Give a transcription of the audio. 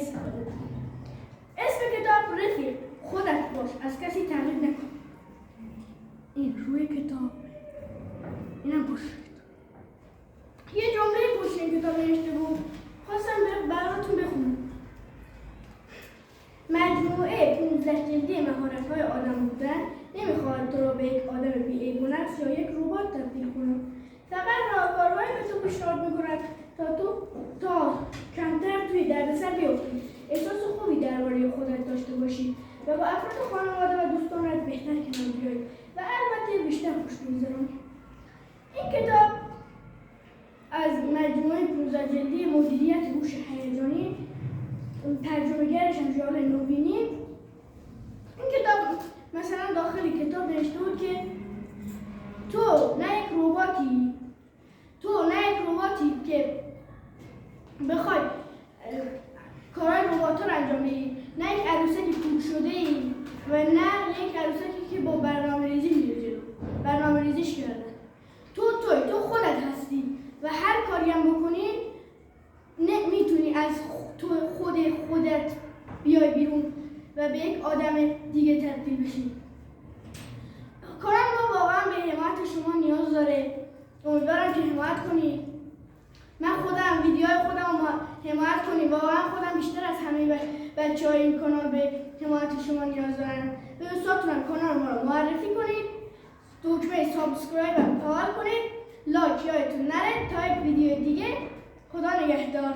استفاده کنید. اسم کتاب رفیق، خودت باش، از کسی تقلید نکن. این روی کتاب، اینم پشت کتاب. یه جمله پشت این کتاب نوشته بود، خواستم براتون بخونم. مجموعه 15 جلدی مهارت‌های آدم بودن نمیخواهد تو را به یک آدم بی‌عیب و نقص یا یک ربات تبدیل کند. فقط راهکارهایی به تو پیشنهاد می‌کند تا کمتر توی دردسر بیفتی، احساس خوبی درباره خودت داشته باشی و با افراد خانواده و دوستانت بهتر کنار بیایی و البته بیشتر خوش بگذرانی. این کتاب از مجموعه 15 جلدی مدیریت هوش هیجانی، ترجمه‌گرش هم ژال نوینی. این کتاب مثلا داخل کتاب نوشته بود که تو نه یک رباتی که بخوای کارهای ربات‌ها رو انجام بدی، نه یک عروسکی پول شده ای و نه یک عروسکی که با برنامه‌ریزی میره جلو، برنامه‌ریزیش کردن. تو خودت هستی و هر کاری هم بکنی میتونی از خودت بیای بیرون و به یک آدم دیگه تبدیل بشی. کانال ما واقعا به حمایت شما نیاز داره. امیدوارم که حمایت کنید. من خودم ویدیوهای خودم رو حمایت کنید. واقعا خودم بیشتر از همه بچه‌های این کانال به حمایت شما نیاز دارم. به دوستاتونم کانال ما رو معرفی کنید. دکمه سابسکرایب هم فعال کنید. لایک یادتون نره تا یک ویدیو دیگه. خدا نگهدار.